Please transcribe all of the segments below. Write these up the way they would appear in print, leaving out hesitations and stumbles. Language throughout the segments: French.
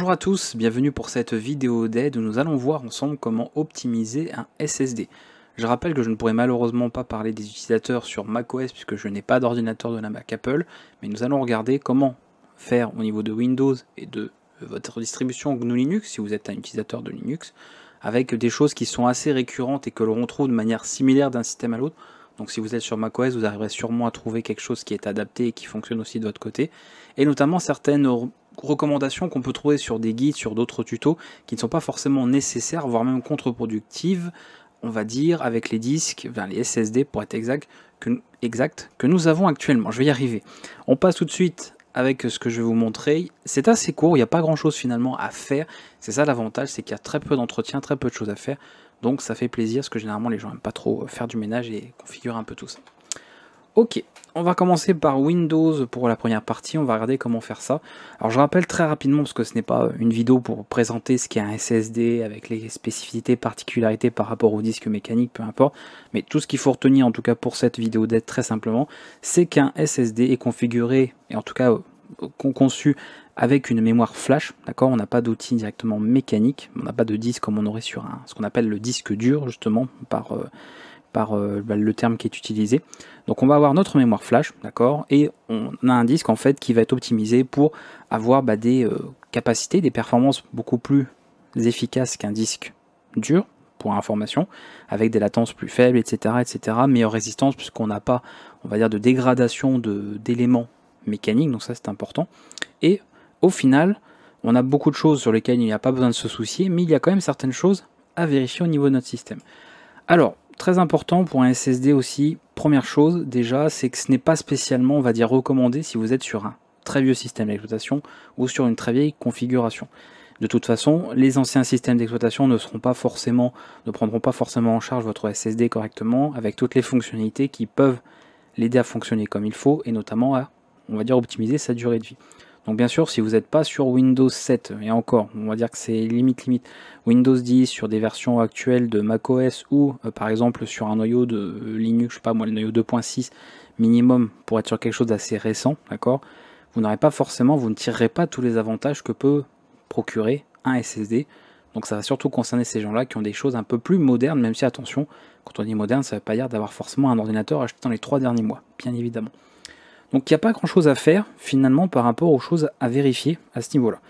Bonjour à tous, bienvenue pour cette vidéo d'aide où nous allons voir ensemble comment optimiser un SSD. Je rappelle que je ne pourrai malheureusement pas parler des utilisateurs sur macOS puisque je n'ai pas d'ordinateur de la Mac Apple, mais nous allons regarder comment faire au niveau de Windows et de votre distribution GNU Linux si vous êtes un utilisateur de Linux, avec des choses qui sont assez récurrentes et que l'on retrouve de manière similaire d'un système à l'autre. Donc si vous êtes sur macOS, vous arriverez sûrement à trouver quelque chose qui est adapté et qui fonctionne aussi de votre côté, et notamment certaines recommandations qu'on peut trouver sur des guides, sur d'autres tutos, qui ne sont pas forcément nécessaires, voire même contre-productives, on va dire, avec les disques, enfin les SSD pour être exact, que nous avons actuellement. Je vais y arriver. On passe tout de suite avec ce que je vais vous montrer. C'est assez court, il n'y a pas grand chose finalement à faire. C'est ça l'avantage, c'est qu'il y a très peu d'entretien, très peu de choses à faire. Donc ça fait plaisir, parce que généralement les gens n'aiment pas trop faire du ménage et configurer un peu tout ça. Ok, on va commencer par Windows pour la première partie, on va regarder comment faire ça. Alors je rappelle très rapidement, parce que ce n'est pas une vidéo pour présenter ce qu'est un SSD avec les spécificités, particularités par rapport au disque mécanique, peu importe. Mais tout ce qu'il faut retenir en tout cas pour cette vidéo d'aide très simplement, c'est qu'un SSD est configuré, et en tout cas conçu avec une mémoire flash, d'accord. On n'a pas d'outil directement mécanique, on n'a pas de disque comme on aurait sur ce qu'on appelle le disque dur justement par le terme qui est utilisé. Donc on va avoir notre mémoire flash, d'accord, et on a un disque en fait qui va être optimisé pour avoir des capacités, des performances beaucoup plus efficaces qu'un disque dur, pour information, avec des latences plus faibles, etc., meilleure résistance puisqu'on n'a pas, on va dire, de dégradation d'éléments mécaniques, donc ça c'est important. Et au final, on a beaucoup de choses sur lesquelles il n'y a pas besoin de se soucier, mais il y a quand même certaines choses à vérifier au niveau de notre système. Alors, très important pour un SSD aussi, première chose déjà, c'est que ce n'est pas spécialement, on va dire, recommandé si vous êtes sur un très vieux système d'exploitation ou sur une très vieille configuration. De toute façon, les anciens systèmes d'exploitation ne prendront pas forcément en charge votre SSD correctement avec toutes les fonctionnalités qui peuvent l'aider à fonctionner comme il faut et notamment à, on va dire, optimiser sa durée de vie. Donc bien sûr, si vous n'êtes pas sur Windows 7, et encore, on va dire que c'est limite, Windows 10 sur des versions actuelles de macOS ou par exemple sur un noyau de Linux, je sais pas moi, le noyau 2.6 minimum pour être sur quelque chose d'assez récent, d'accord, vous n'aurez pas forcément, vous ne tirerez pas tous les avantages que peut procurer un SSD. Donc ça va surtout concerner ces gens-là qui ont des choses un peu plus modernes, même si attention, quand on dit moderne, ça ne veut pas dire d'avoir forcément un ordinateur acheté dans les 3 derniers mois, bien évidemment. Donc il n'y a pas grand chose à faire finalement par rapport aux choses à vérifier à ce niveau-là.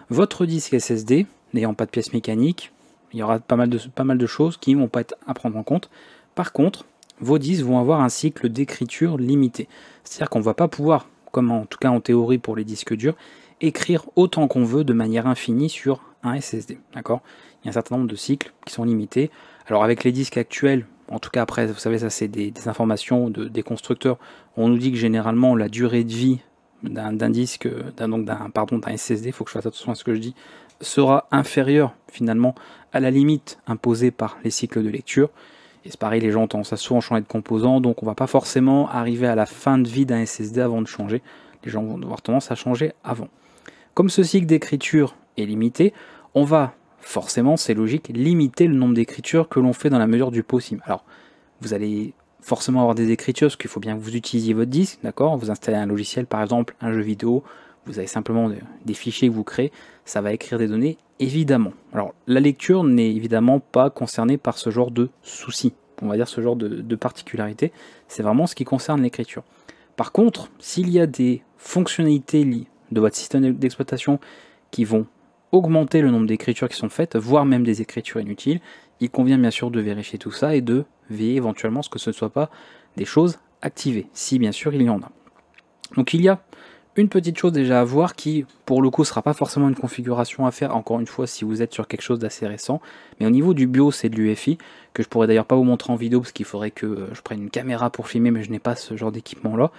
Votre disque SSD, n'ayant pas de pièce mécanique, il y aura pas mal de choses qui ne vont pas être à prendre en compte. Par contre, vos disques vont avoir un cycle d'écriture limité. C'est-à-dire qu'on ne va pas pouvoir, comme en tout cas en théorie pour les disques durs, écrire autant qu'on veut de manière infinie sur un SSD. D'accord ? Il y a un certain nombre de cycles qui sont limités. Alors avec les disques actuels, en tout cas après, vous savez, ça c'est des informations des constructeurs, on nous dit que généralement la durée de vie d'un disque, d'un SSD, il faut que je fasse attention à ce que je dis, sera inférieure finalement à la limite imposée par les cycles de lecture. Et c'est pareil, les gens ont tendance à souvent changer de composants, donc on ne va pas forcément arriver à la fin de vie d'un SSD avant de changer. Les gens vont avoir tendance à changer avant. Comme ce cycle d'écriture est limité, on va forcément, c'est logique, limiter le nombre d'écritures que l'on fait dans la mesure du possible. Alors, vous allez forcément avoir des écritures, parce qu'il faut bien que vous utilisiez votre disque, d'accord ? Vous installez un logiciel, par exemple, un jeu vidéo, vous avez simplement des fichiers que vous créez, ça va écrire des données, évidemment. Alors, la lecture n'est évidemment pas concernée par ce genre de soucis, on va dire ce genre de particularité, c'est vraiment ce qui concerne l'écriture. Par contre, s'il y a des fonctionnalités liées de votre système d'exploitation qui vont augmenter le nombre d'écritures qui sont faites, voire même des écritures inutiles, il convient bien sûr de vérifier tout ça et de veiller éventuellement à ce que ce ne soit pas des choses activées, si bien sûr il y en a. Donc il y a une petite chose déjà à voir qui, pour le coup, ne sera pas forcément une configuration à faire, encore une fois, si vous êtes sur quelque chose d'assez récent, mais au niveau du BIOS et de l'UEFI, que je pourrais d'ailleurs pas vous montrer en vidéo parce qu'il faudrait que je prenne une caméra pour filmer, mais je n'ai pas ce genre d'équipement-là.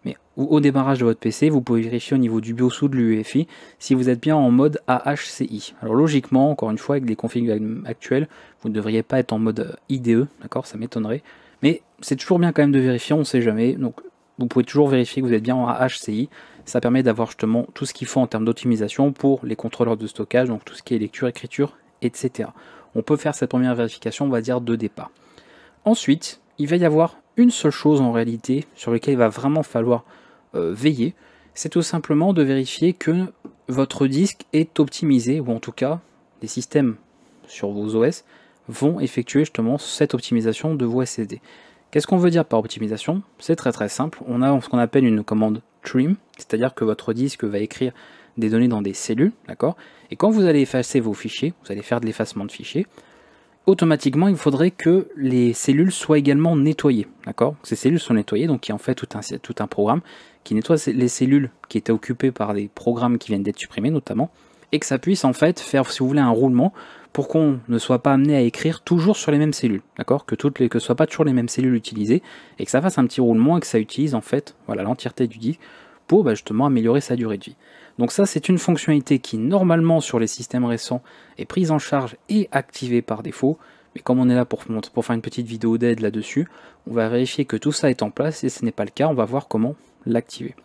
Mais au démarrage de votre PC, vous pouvez vérifier au niveau du BIOS ou de l'UEFI si vous êtes bien en mode AHCI. Alors logiquement, encore une fois, avec les configs actuels, vous ne devriez pas être en mode IDE, d'accord, ça m'étonnerait. Mais c'est toujours bien quand même de vérifier, on ne sait jamais. Donc vous pouvez toujours vérifier que vous êtes bien en AHCI. Ça permet d'avoir justement tout ce qu'il faut en termes d'optimisation pour les contrôleurs de stockage, donc tout ce qui est lecture, écriture, etc. On peut faire cette première vérification, on va dire, de départ. Ensuite, il va y avoir une seule chose en réalité sur laquelle il va vraiment falloir veiller, c'est tout simplement de vérifier que votre disque est optimisé, ou en tout cas, les systèmes sur vos OS vont effectuer justement cette optimisation de vos SSD. Qu'est-ce qu'on veut dire par optimisation? C'est très très simple, on a ce qu'on appelle une commande trim, c'est-à-dire que votre disque va écrire des données dans des cellules, d'accord? Et quand vous allez effacer vos fichiers, vous allez faire de l'effacement de fichiers, automatiquement il faudrait que les cellules soient également nettoyées, d'accord? Ces cellules sont nettoyées, donc il y a en fait tout un programme qui nettoie les cellules qui étaient occupées par des programmes qui viennent d'être supprimés notamment, et que ça puisse en fait faire, si vous voulez, un roulement pour qu'on ne soit pas amené à écrire toujours sur les mêmes cellules, d'accord, que ce ne soient pas toujours les mêmes cellules utilisées, et que ça fasse un petit roulement et que ça utilise en fait voilà, l'entièreté du disque pour justement améliorer sa durée de vie. Donc ça c'est une fonctionnalité qui normalement sur les systèmes récents est prise en charge et activée par défaut, mais comme on est là pour faire une petite vidéo d'aide là-dessus, on va vérifier que tout ça est en place, et si ce n'est pas le cas, on va voir comment l'activer.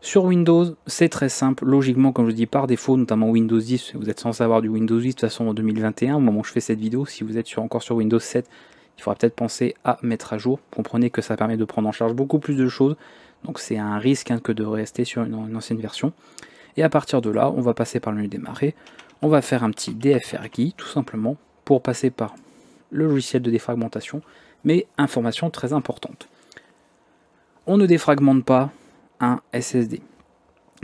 Sur Windows, c'est très simple, logiquement, comme je dis, par défaut, notamment Windows 10, vous êtes censé avoir du Windows 10 de toute façon en 2021, au moment où je fais cette vidéo. Si vous êtes encore sur Windows 7, il faudra peut-être penser à mettre à jour. Comprenez que ça permet de prendre en charge beaucoup plus de choses, donc c'est un risque que de rester sur une ancienne version. Et à partir de là, on va passer par le menu démarrer, on va faire un petit DFRGui, tout simplement, pour passer par le logiciel de défragmentation, mais information très importante. On ne défragmente pas un SSD.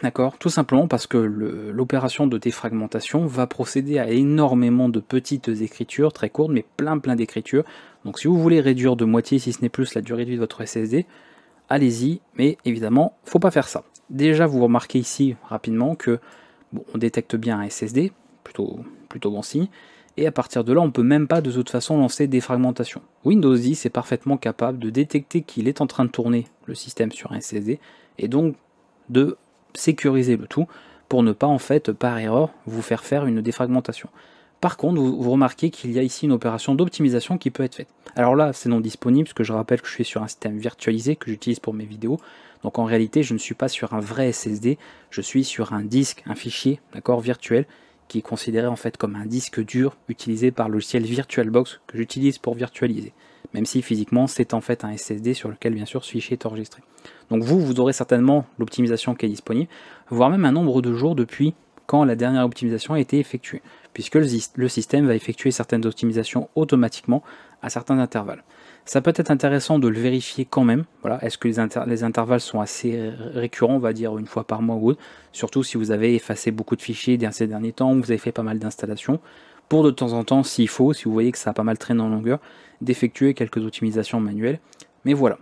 D'accord? Tout simplement parce que l'opération de défragmentation va procéder à énormément de petites écritures, très courtes, mais plein d'écritures. Donc si vous voulez réduire de moitié, si ce n'est plus, la durée de vie de votre SSD, allez-y, mais évidemment, faut pas faire ça. Déjà, vous remarquez ici rapidement que bon, on détecte bien un SSD, plutôt bon signe, et à partir de là, on peut même pas de toute façon lancer défragmentation. Windows 10 est parfaitement capable de détecter qu'il est en train de tourner le système sur un SSD, et donc de sécuriser le tout pour ne pas en fait par erreur vous faire une défragmentation. Par contre, vous remarquez qu'il y a ici une opération d'optimisation qui peut être faite. Alors là, c'est non disponible, parce que je rappelle que je suis sur un système virtualisé que j'utilise pour mes vidéos. Donc en réalité, je ne suis pas sur un vrai SSD, je suis sur un disque, un fichier, d'accord, virtuel, qui est considéré en fait comme un disque dur utilisé par le logiciel VirtualBox que j'utilise pour virtualiser. Même si physiquement c'est en fait un SSD sur lequel bien sûr ce fichier est enregistré. Donc vous aurez certainement l'optimisation qui est disponible, voire même un nombre de jours depuis quand la dernière optimisation a été effectuée, puisque le système va effectuer certaines optimisations automatiquement à certains intervalles. Ça peut être intéressant de le vérifier quand même, voilà, est-ce que les intervalles sont assez récurrents, on va dire une fois par mois ou autre, surtout si vous avez effacé beaucoup de fichiers ces derniers temps, ou vous avez fait pas mal d'installations, pour de temps en temps, s'il faut, si vous voyez que ça a pas mal traîné en longueur, d'effectuer quelques optimisations manuelles. Mais voilà,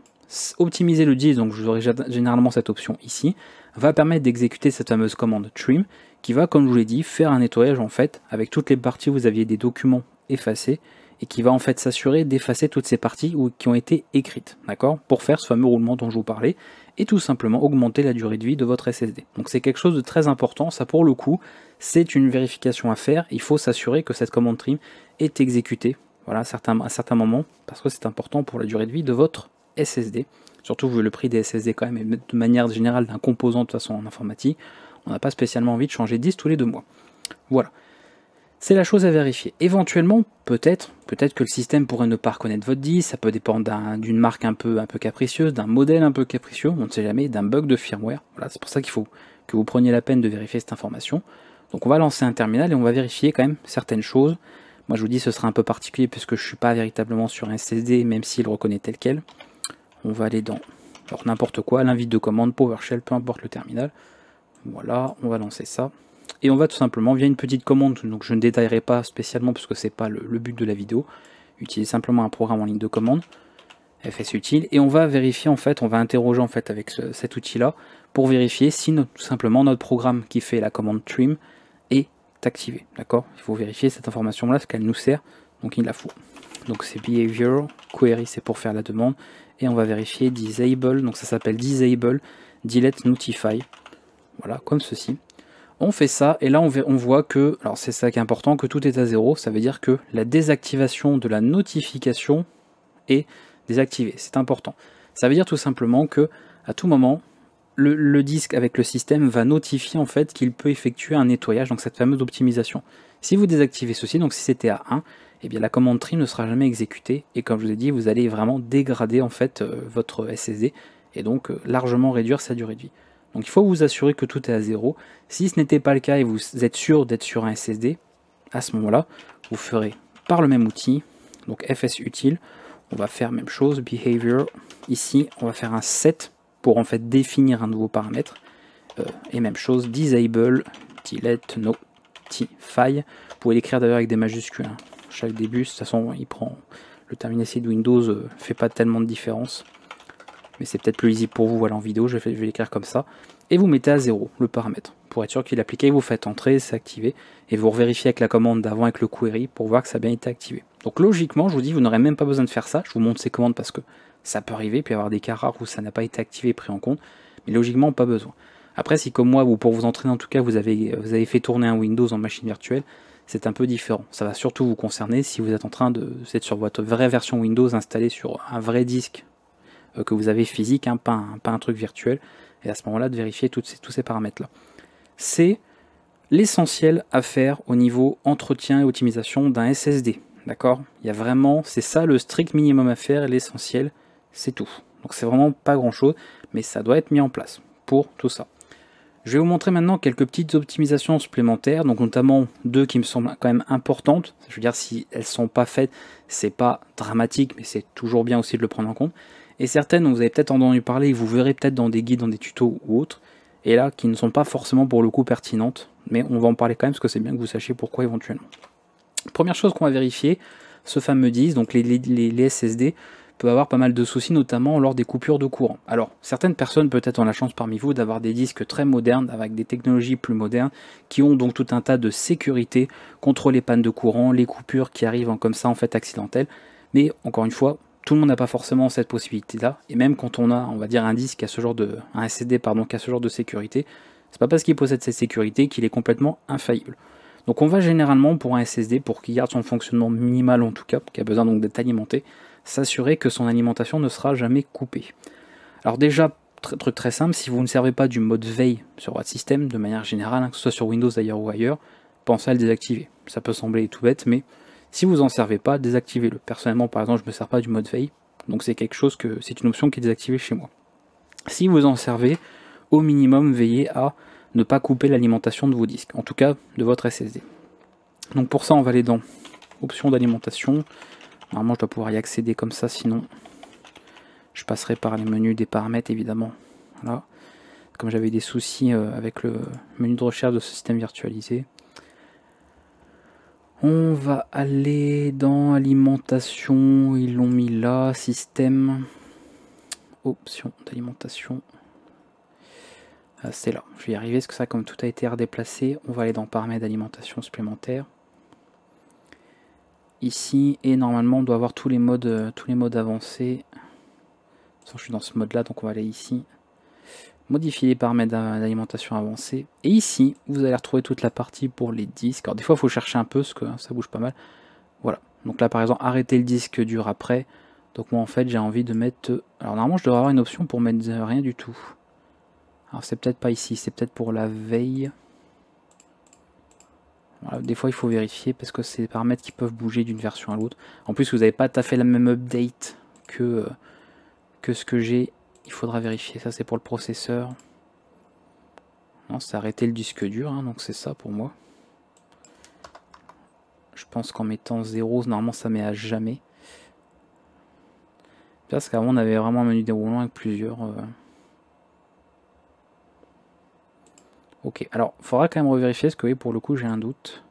optimiser le disque, donc je vous aurai généralement cette option ici, va permettre d'exécuter cette fameuse commande trim, qui va, comme je vous l'ai dit, faire un nettoyage en fait, avec toutes les parties où vous aviez des documents effacés, et qui va en fait s'assurer d'effacer toutes ces parties qui ont été écrites, d'accord, pour faire ce fameux roulement dont je vous parlais, et tout simplement augmenter la durée de vie de votre SSD. Donc c'est quelque chose de très important, ça pour le coup, c'est une vérification à faire, il faut s'assurer que cette commande trim est exécutée, voilà, à certains moments, parce que c'est important pour la durée de vie de votre SSD, surtout vu le prix des SSD quand même, et de manière générale d'un composant de toute façon en informatique, on n'a pas spécialement envie de changer de disque tous les 2 mois. Voilà. C'est la chose à vérifier. Éventuellement, peut-être que le système pourrait ne pas reconnaître votre disque, ça peut dépendre d'une marque un peu capricieuse, d'un modèle un peu capricieux, on ne sait jamais, d'un bug de firmware. Voilà, c'est pour ça qu'il faut que vous preniez la peine de vérifier cette information. Donc on va lancer un terminal et on va vérifier quand même certaines choses. Moi je vous dis ce sera un peu particulier puisque je ne suis pas véritablement sur un SSD, même s'il reconnaît tel quel. On va aller dans n'importe quoi, l'invite de commande, PowerShell, peu importe le terminal. Voilà, on va lancer ça. Et on va tout simplement, via une petite commande, donc je ne détaillerai pas spécialement parce que c'est pas le but de la vidéo, utiliser simplement un programme en ligne de commande, fs utile, et on va vérifier en fait, on va interroger en fait avec cet outil là, pour vérifier si tout simplement notre programme qui fait la commande trim est activé, d'accord. Il faut vérifier cette information là, parce qu'elle nous sert, donc il la faut. Donc c'est behavior, query c'est pour faire la demande, et on va vérifier disable, donc ça s'appelle disable, delete notify, voilà, comme ceci. On fait ça, et là on voit que, alors c'est ça qui est important, que tout est à 0, ça veut dire que la désactivation de la notification est désactivée, c'est important. Ça veut dire tout simplement que, à tout moment, le disque avec le système va notifier en fait qu'il peut effectuer un nettoyage, donc cette fameuse optimisation. Si vous désactivez ceci, donc si c'était à 1, eh bien la commande trim ne sera jamais exécutée, et comme je vous ai dit, vous allez vraiment dégrader en fait votre SSD, et donc largement réduire sa durée de vie. Donc il faut vous assurer que tout est à 0. Si ce n'était pas le cas et vous êtes sûr d'être sur un SSD, à ce moment-là, vous ferez par le même outil, donc fs utile, on va faire même chose, behavior, ici on va faire un set pour en fait définir un nouveau paramètre, et même chose, disable, delete, notify, vous pouvez l'écrire d'ailleurs avec des majuscules, hein. Chaque début, de toute façon il prend le terminacy de Windows, fait pas tellement de différence, mais c'est peut-être plus lisible pour vous, voilà en vidéo, je vais l'écrire comme ça, et vous mettez à 0 le paramètre, pour être sûr qu'il est appliqué, vous faites entrer, c'est activé, et vous revérifiez avec la commande d'avant avec le query pour voir que ça a bien été activé. Donc logiquement, je vous dis, vous n'aurez même pas besoin de faire ça, je vous montre ces commandes parce que ça peut arriver, puis avoir des cas rares où ça n'a pas été activé et pris en compte, mais logiquement, pas besoin. Après, si comme moi, ou pour vous entraîner en tout cas, vous avez fait tourner un Windows en machine virtuelle, c'est un peu différent. Ça va surtout vous concerner si vous êtes en train de être sur votre vraie version Windows installée sur un vrai disque que vous avez physique, hein, pas un truc virtuel, et à ce moment-là de vérifier tous ces paramètres-là. C'est l'essentiel à faire au niveau entretien et optimisation d'un SSD. D'accord? Il y a vraiment, c'est ça le strict minimum à faire, l'essentiel, c'est tout. Donc c'est vraiment pas grand-chose, mais ça doit être mis en place pour tout ça. Je vais vous montrer maintenant quelques petites optimisations supplémentaires, donc notamment deux qui me semblent quand même importantes. Je veux dire, si elles ne sont pas faites, c'est pas dramatique, mais c'est toujours bien aussi de le prendre en compte. Et certaines dont vous avez peut-être entendu parler, vous verrez peut-être dans des guides, dans des tutos ou autres, et là, qui ne sont pas forcément pour le coup pertinentes, mais on va en parler quand même, parce que c'est bien que vous sachiez pourquoi éventuellement. Première chose qu'on va vérifier, ce fameux disque, donc les SSD, peut avoir pas mal de soucis, notamment lors des coupures de courant. Alors, certaines personnes peut-être ont la chance parmi vous d'avoir des disques très modernes, avec des technologies plus modernes, qui ont donc tout un tas de sécurité contre les pannes de courant, les coupures qui arrivent comme ça en fait accidentelles. Mais encore une fois, tout le monde n'a pas forcément cette possibilité-là, et même quand on a, on va dire, un disque qui a ce genre de, un SSD pardon, qui a ce genre de sécurité, c'est pas parce qu'il possède cette sécurité qu'il est complètement infaillible. Donc on va généralement pour un SSD, pour qu'il garde son fonctionnement minimal en tout cas, qui a besoin donc d'être alimenté, s'assurer que son alimentation ne sera jamais coupée. Alors déjà, truc très simple, si vous ne servez pas du mode veille sur votre système, de manière générale, hein, que ce soit sur Windows d'ailleurs ou ailleurs, pensez à le désactiver. Ça peut sembler tout bête, mais si vous n'en servez pas, désactivez-le. Personnellement, par exemple, je ne me sers pas du mode veille, donc c'est quelque chose que c'est une option qui est désactivée chez moi. Si vous en servez, au minimum, veillez à ne pas couper l'alimentation de vos disques, en tout cas de votre SSD. Donc pour ça, on va aller dans options d'alimentation. Normalement, je dois pouvoir y accéder comme ça, sinon je passerai par les menus des paramètres, évidemment. Voilà. Comme j'avais des soucis avec le menu de recherche de ce système virtualisé. On va aller dans alimentation, ils l'ont mis là, système, options d'alimentation. C'est là, je vais y arriver, parce que ça, comme tout a été redéplacé, on va aller dans paramètres d'alimentation supplémentaires. Ici, et normalement on doit avoir tous les modes avancés. Je suis dans ce mode là, donc on va aller ici, modifier les paramètres d'alimentation avancés, et ici vous allez retrouver toute la partie pour les disques. Alors des fois il faut chercher un peu parce que ça bouge pas mal. Voilà, donc là par exemple arrêter le disque dur après, donc moi en fait j'ai envie de mettre, alors normalement je devrais avoir une option pour mettre rien du tout. Alors c'est peut-être pas ici, c'est peut-être pour la veille. Voilà, des fois il faut vérifier parce que c'est des paramètres qui peuvent bouger d'une version à l'autre. En plus vous n'avez pas tout à fait la même update que ce que j'ai, il faudra vérifier. Ça c'est pour le processeur. Non, c'est arrêter le disque dur, hein, donc c'est ça pour moi. Je pense qu'en mettant 0, normalement ça met à jamais. Parce qu'avant on avait vraiment un menu déroulant avec plusieurs. Ok, alors il faudra quand même revérifier parce que oui, pour le coup j'ai un doute.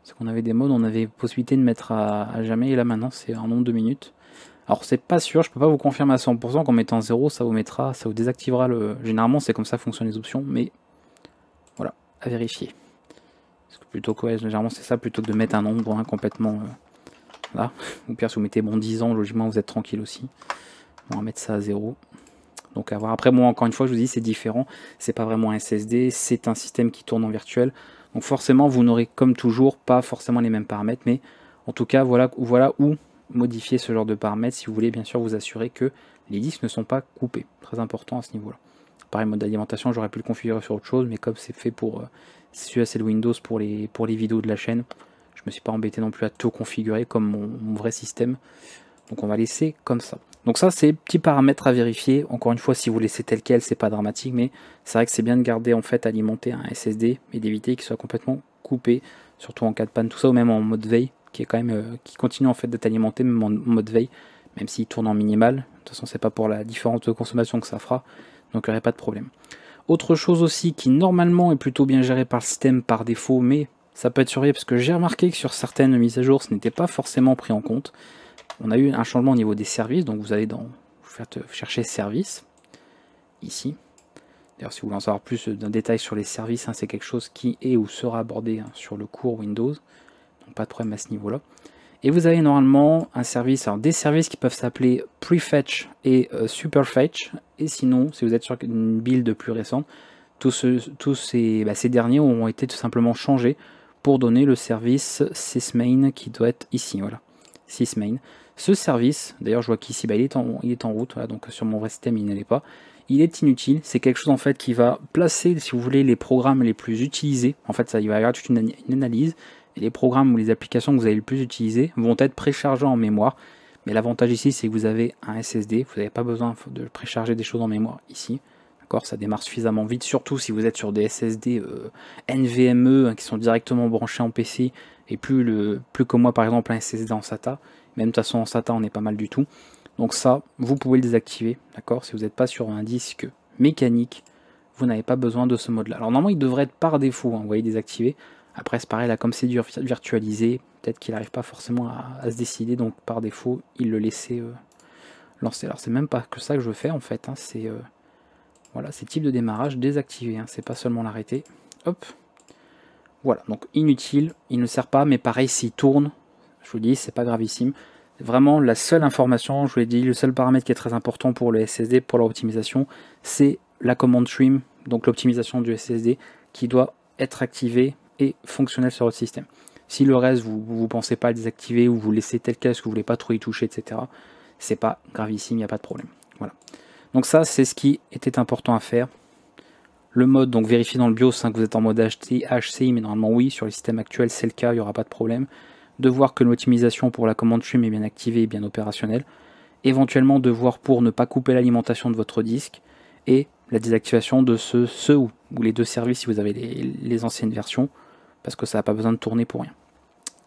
C'est qu'on avait des modes, on avait possibilité de mettre à jamais, et là maintenant c'est un nombre de minutes. Alors c'est pas sûr, je peux pas vous confirmer à 100% qu'en mettant 0 ça vous mettra, ça vous désactivera le... Généralement c'est comme ça fonctionnent les options, mais voilà, à vérifier. Parce que plutôt que, ouais, généralement c'est ça, plutôt que de mettre un nombre hein, complètement... là, ou pire si vous mettez bon 10 ans, logiquement vous êtes tranquille aussi. On va mettre ça à 0. Donc à voir. Après moi encore une fois je vous dis c'est différent, c'est pas vraiment un SSD, c'est un système qui tourne en virtuel. Donc forcément vous n'aurez comme toujours pas forcément les mêmes paramètres, mais en tout cas voilà où modifier ce genre de paramètres si vous voulez bien sûr vous assurer que les disques ne sont pas coupés. Très important à ce niveau là. Pareil, mode d'alimentation, j'aurais pu le configurer sur autre chose, mais comme c'est fait pour celui-là c'est le Windows pour les vidéos de la chaîne, je me suis pas embêté non plus à tout configurer comme mon vrai système. Donc on va laisser comme ça. Donc ça, c'est petits paramètres à vérifier. Encore une fois, si vous laissez tel quel, c'est pas dramatique, mais c'est vrai que c'est bien de garder en fait alimenté un SSD et d'éviter qu'il soit complètement coupé, surtout en cas de panne, tout ça, ou même en mode veille, qui est quand même qui continue en fait d'être alimenté même en mode veille, même s'il tourne en minimal. De toute façon, c'est pas pour la différence de consommation que ça fera, donc il n'y aurait pas de problème. Autre chose aussi qui normalement est plutôt bien géré par le système par défaut, mais ça peut être surveillé parce que j'ai remarqué que sur certaines mises à jour, ce n'était pas forcément pris en compte. On a eu un changement au niveau des services, donc vous allez vous faites chercher services, ici. D'ailleurs, si vous voulez en savoir plus d'un détail sur les services, hein, c'est quelque chose qui est ou sera abordé hein, sur le cours Windows, donc pas de problème à ce niveau-là. Et vous avez normalement un service, alors des services qui peuvent s'appeler Prefetch et Superfetch, et sinon, si vous êtes sur une build plus récente, tous ces derniers ont été tout simplement changés pour donner le service sysmain qui doit être ici, voilà, sysmain. Ce service, d'ailleurs je vois qu'ici il est en route, voilà, donc sur mon vrai système il n'est pas. Il est inutile, c'est quelque chose en fait qui va placer, si vous voulez, les programmes les plus utilisés. En fait, ça, il va y avoir toute une analyse, et les programmes ou les applications que vous avez le plus utilisées vont être préchargés en mémoire. Mais l'avantage ici, c'est que vous avez un SSD, vous n'avez pas besoin de précharger des choses en mémoire ici. D'accord, ça démarre suffisamment vite, surtout si vous êtes sur des SSD NVMe hein, qui sont directement branchés en PC, et plus comme moi par exemple un SSD en SATA. Même de toute façon en SATA on est pas mal du tout. Donc ça, vous pouvez le désactiver, d'accord. Si vous n'êtes pas sur un disque mécanique, vous n'avez pas besoin de ce mode-là. Alors normalement il devrait être par défaut, hein, vous voyez, désactivé. Après c'est pareil, là comme c'est virtualisé, peut-être qu'il n'arrive pas forcément à se décider, donc par défaut il le laissait lancer. Alors c'est même pas que ça que je fais en fait, hein, c'est voilà, c'est type de démarrage désactivé, hein, c'est pas seulement l'arrêter. Hop, voilà, donc inutile, il ne sert pas, mais pareil s'il tourne, je vous dis, c'est pas gravissime. Vraiment, la seule information, je vous l'ai dit, le seul paramètre qui est très important pour le SSD, pour leur optimisation, c'est la commande trim, donc l'optimisation du SSD, qui doit être activée et fonctionnelle sur votre système. Si le reste, vous ne pensez pas à le désactiver ou vous laissez tel quel, parce que vous ne voulez pas trop y toucher, etc., c'est pas gravissime, il n'y a pas de problème. Voilà. Donc ça, c'est ce qui était important à faire. Le mode, donc vérifiez dans le BIOS hein, que vous êtes en mode HCI, mais normalement oui, sur les systèmes actuels c'est le cas, il n'y aura pas de problème. De voir que l'optimisation pour la commande trim est bien activée et bien opérationnelle. Éventuellement de voir pour ne pas couper l'alimentation de votre disque. Et la désactivation de ceux ou les deux services si vous avez les anciennes versions, parce que ça n'a pas besoin de tourner pour rien.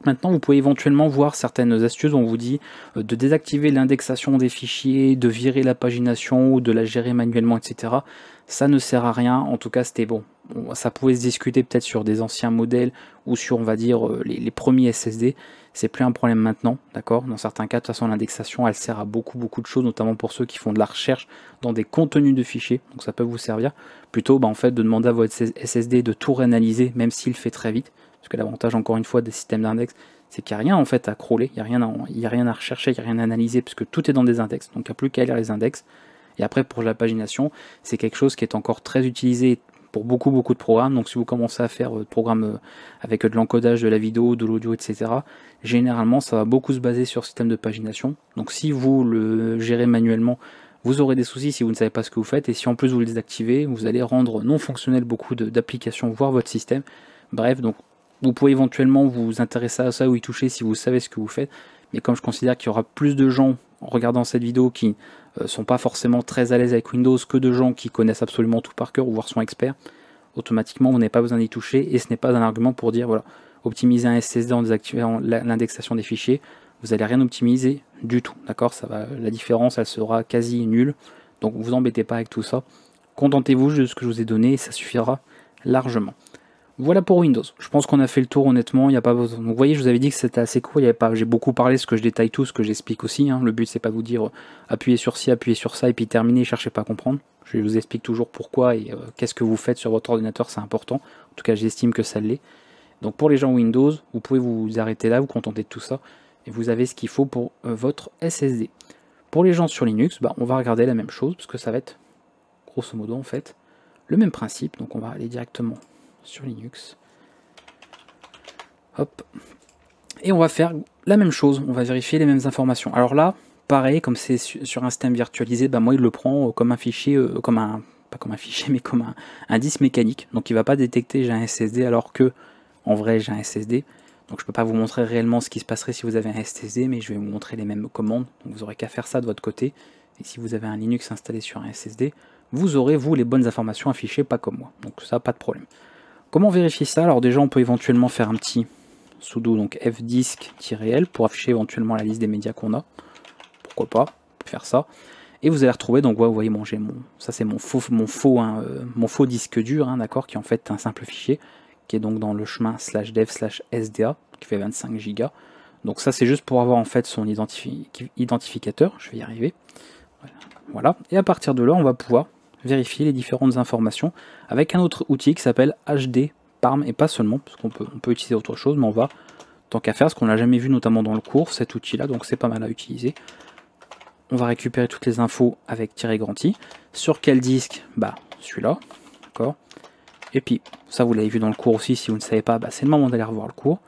Maintenant, vous pouvez éventuellement voir certaines astuces où on vous dit de désactiver l'indexation des fichiers, de virer la pagination ou de la gérer manuellement, etc. Ça ne sert à rien, en tout cas c'était bon. Ça pouvait se discuter peut-être sur des anciens modèles ou sur, on va dire, les premiers SSD. C'est plus un problème maintenant, d'accord. Dans certains cas, de toute façon, l'indexation, elle sert à beaucoup de choses, notamment pour ceux qui font de la recherche dans des contenus de fichiers. Donc ça peut vous servir. Plutôt, en fait, de demander à votre SSD de tout réanalyser, même s'il fait très vite. Parce que l'avantage, encore une fois, des systèmes d'index, c'est qu'il n'y a rien en fait à crawler, il n'y a rien à rechercher, il n'y a rien à analyser, puisque tout est dans des index. Donc il n'y a plus qu'à lire les index. Et après, pour la pagination, c'est quelque chose qui est encore très utilisé pour beaucoup de programmes. Donc si vous commencez à faire des programmes avec de l'encodage de la vidéo, de l'audio, etc., généralement, ça va beaucoup se baser sur le système de pagination. Donc si vous le gérez manuellement, vous aurez des soucis si vous ne savez pas ce que vous faites. Et si en plus vous le désactivez, vous allez rendre non fonctionnel beaucoup d'applications, voire votre système. Bref, donc vous pouvez éventuellement vous intéresser à ça ou y toucher si vous savez ce que vous faites, mais comme je considère qu'il y aura plus de gens en regardant cette vidéo qui sont pas forcément très à l'aise avec Windows que de gens qui connaissent absolument tout par cœur ou voire sont experts, automatiquement vous n'avez pas besoin d'y toucher et ce n'est pas un argument pour dire voilà, optimiser un SSD en désactivant l'indexation des fichiers, vous n'allez rien optimiser du tout, d'accord, la différence elle sera quasi nulle, donc vous embêtez pas avec tout ça, contentez-vous de ce que je vous ai donné et ça suffira largement. Voilà pour Windows. Je pense qu'on a fait le tour honnêtement, il n'y a pas besoin. Donc vous voyez, je vous avais dit que c'était assez court, j'ai beaucoup parlé, ce que je détaille tout, ce que j'explique aussi. Hein. Le but c'est pas de vous dire appuyez sur ci, appuyez sur ça et puis terminez, cherchez pas à comprendre. Je vous explique toujours pourquoi et qu'est-ce que vous faites sur votre ordinateur, c'est important. En tout cas j'estime que ça l'est. Donc pour les gens Windows, vous pouvez vous arrêter là, vous contenter de tout ça. Et vous avez ce qu'il faut pour votre SSD. Pour les gens sur Linux, on va regarder la même chose, parce que ça va être grosso modo en fait le même principe. Donc on va aller directement sur Linux. Hop. Et on va faire la même chose, on va vérifier les mêmes informations. Alors là, pareil, comme c'est sur un système virtualisé, moi il le prend comme un fichier, pas comme un fichier, mais comme un disque mécanique. Donc il va pas détecter j'ai un SSD alors que en vrai j'ai un SSD. Donc je ne peux pas vous montrer réellement ce qui se passerait si vous avez un SSD, mais je vais vous montrer les mêmes commandes. Donc vous n'aurez qu'à faire ça de votre côté. Et si vous avez un Linux installé sur un SSD, vous aurez vous les bonnes informations affichées, pas comme moi. Donc ça, pas de problème. Comment vérifier ça? Alors déjà, on peut éventuellement faire un petit sudo, donc fdisk-l, pour afficher éventuellement la liste des médias qu'on a. Pourquoi pas, on peut faire ça. Et vous allez retrouver, donc ouais, vous voyez, ça c'est mon faux disque dur, hein, d'accord, qui est en fait un simple fichier, qui est donc dans le chemin /dev/sda, qui fait 25 Go. Donc ça c'est juste pour avoir en fait son identificateur, je vais y arriver. Voilà, et à partir de là, on va pouvoir vérifier les différentes informations avec un autre outil qui s'appelle HDParm, et pas seulement, parce qu'on peut utiliser autre chose, mais on va, tant qu'à faire, ce qu'on n'a jamais vu notamment dans le cours, cet outil-là, donc c'est pas mal à utiliser. On va récupérer toutes les infos avec -i. Sur quel disque? Bah celui-là, d'accord. Et puis, ça vous l'avez vu dans le cours aussi, si vous ne savez pas, bah, c'est le moment d'aller revoir le cours.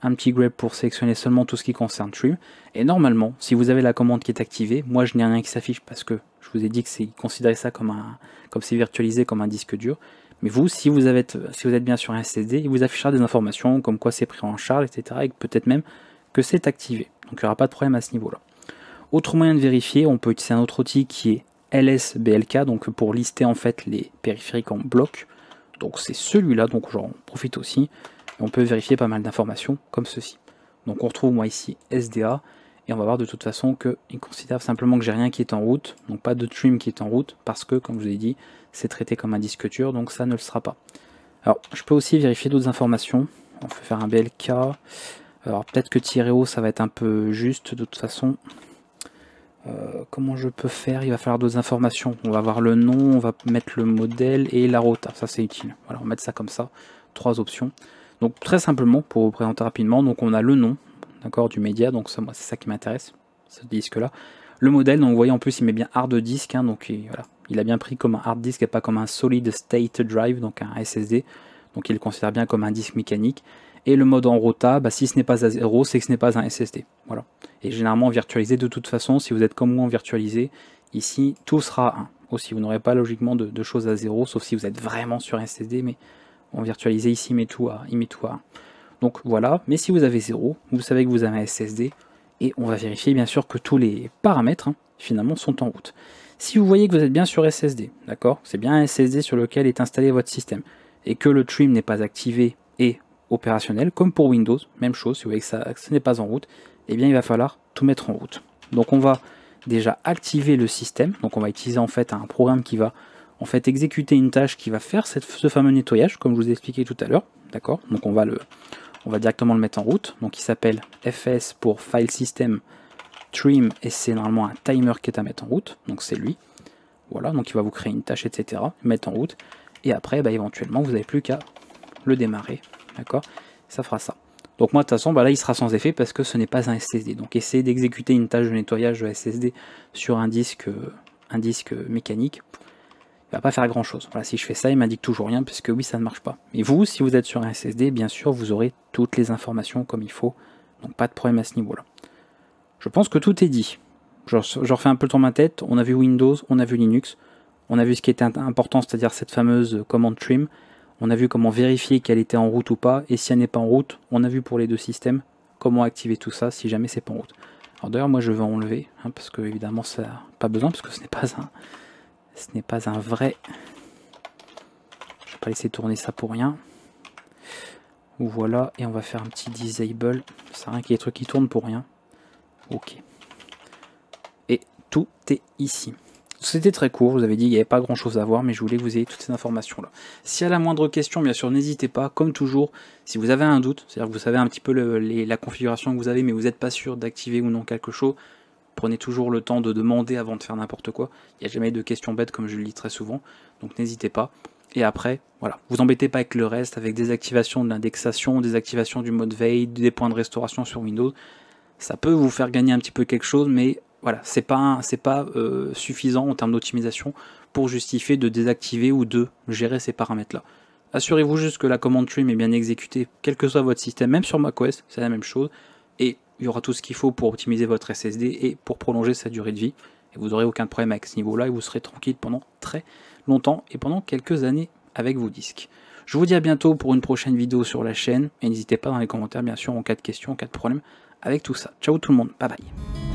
Un petit grep pour sélectionner seulement tout ce qui concerne Trim. Et normalement, si vous avez la commande qui est activée, moi je n'ai rien qui s'affiche parce que je vous ai dit que c'est considéré ça comme c'est virtualisé comme un disque dur. Mais vous, si vous êtes bien sur un SSD, il vous affichera des informations comme quoi c'est pris en charge, etc. Et peut-être même que c'est activé. Donc il n'y aura pas de problème à ce niveau-là. Autre moyen de vérifier, on peut utiliser un autre outil qui est LSBLK, donc pour lister en fait les périphériques en bloc. Donc c'est celui-là, donc j'en profite aussi. On peut vérifier pas mal d'informations comme ceci. Donc on retrouve moi ici SDA, et on va voir de toute façon qu'il considère simplement que j'ai rien qui est en route, donc pas de trim qui est en route, parce que comme je vous ai dit, c'est traité comme un disque dur, donc ça ne le sera pas. Alors je peux aussi vérifier d'autres informations. On peut faire un BLK. Alors peut-être que -o ça va être un peu juste de toute façon. Comment je peux faire? Il va falloir d'autres informations. On va voir le nom, on va mettre le modèle et la rota. Ça c'est utile. Voilà, on va mettre ça comme ça. 3 options. Donc très simplement, pour vous présenter rapidement, donc on a le nom, d'accord, du média. Donc ça, moi c'est ça qui m'intéresse, ce disque-là. Le modèle, donc vous voyez en plus il met bien hard disk, hein, donc voilà, il a bien pris comme un hard disk et pas comme un solid state drive, donc un SSD. Donc il le considère bien comme un disque mécanique. Et le mode en rota, bah, si ce n'est pas à 0, c'est que ce n'est pas un SSD. Voilà. Et généralement virtualisé de toute façon, si vous êtes comme moi en virtualisé, ici tout sera 1. Aussi, vous n'aurez pas logiquement de choses à 0, sauf si vous êtes vraiment sur un SSD, mais en virtualisé ici il met tout à 1. Donc voilà, mais si vous avez 0, vous savez que vous avez un SSD, et on va vérifier bien sûr que tous les paramètres finalement sont en route. Si vous voyez que vous êtes bien sur SSD, d'accord, c'est bien un SSD sur lequel est installé votre système, et que le trim n'est pas activé et opérationnel, comme pour Windows, même chose, si vous voyez que ce n'est pas en route, eh bien il va falloir tout mettre en route. Donc on va déjà activer le système, donc on va utiliser en fait un programme qui va en fait exécuter une tâche qui va faire ce fameux nettoyage, comme je vous ai expliqué tout à l'heure, d'accord. Donc on va directement le mettre en route, donc il s'appelle FS pour File System Trim, et c'est normalement un timer qui est à mettre en route, donc c'est lui. Voilà, donc il va vous créer une tâche, etc., mettre en route, et après, bah, éventuellement, vous n'avez plus qu'à le démarrer, d'accord, ça fera ça. Donc moi de toute façon, bah là il sera sans effet parce que ce n'est pas un SSD. Donc essayez d'exécuter une tâche de nettoyage de SSD sur un disque mécanique, il va pas faire grand chose. Voilà, si je fais ça, il m'indique toujours rien puisque oui, ça ne marche pas. Mais vous, si vous êtes sur un SSD, bien sûr, vous aurez toutes les informations comme il faut. Donc pas de problème à ce niveau-là. Je pense que tout est dit. Je refais un peu le tour de ma tête. On a vu Windows, on a vu Linux, on a vu ce qui était important, c'est-à-dire cette fameuse commande trim. On a vu comment vérifier qu'elle était en route ou pas, et si elle n'est pas en route, on a vu pour les deux systèmes comment activer tout ça si jamais c'est pas en route. Alors d'ailleurs moi je vais enlever, parce que évidemment ça n'a pas besoin, parce que ce n'est pas un vrai... Je vais pas laisser tourner ça pour rien. Voilà, et on va faire un petit disable, ça sert à rien qu'il y ait des trucs qui tournent pour rien. Ok. Et tout est ici. C'était très court, je vous avais dit qu'il n'y avait pas grand chose à voir, mais je voulais que vous ayez toutes ces informations là. Si à la moindre question, bien sûr, n'hésitez pas, comme toujours, si vous avez un doute, c'est-à-dire que vous savez un petit peu la configuration que vous avez, mais vous n'êtes pas sûr d'activer ou non quelque chose, prenez toujours le temps de demander avant de faire n'importe quoi. Il n'y a jamais de questions bêtes comme je le dis très souvent, donc n'hésitez pas. Et après, voilà, vous embêtez pas avec le reste, avec désactivation de l'indexation, désactivation du mode veille, des points de restauration sur Windows. Ça peut vous faire gagner un petit peu quelque chose, mais voilà, c'est pas suffisant en termes d'optimisation pour justifier de désactiver ou de gérer ces paramètres-là. Assurez-vous juste que la commande trim est bien exécutée, quel que soit votre système, même sur macOS, c'est la même chose, et il y aura tout ce qu'il faut pour optimiser votre SSD et pour prolonger sa durée de vie, et vous n'aurez aucun problème avec ce niveau-là, et vous serez tranquille pendant très longtemps et pendant quelques années avec vos disques. Je vous dis à bientôt pour une prochaine vidéo sur la chaîne, et n'hésitez pas dans les commentaires bien sûr en cas de questions, en cas de problème avec tout ça. Ciao tout le monde, bye bye.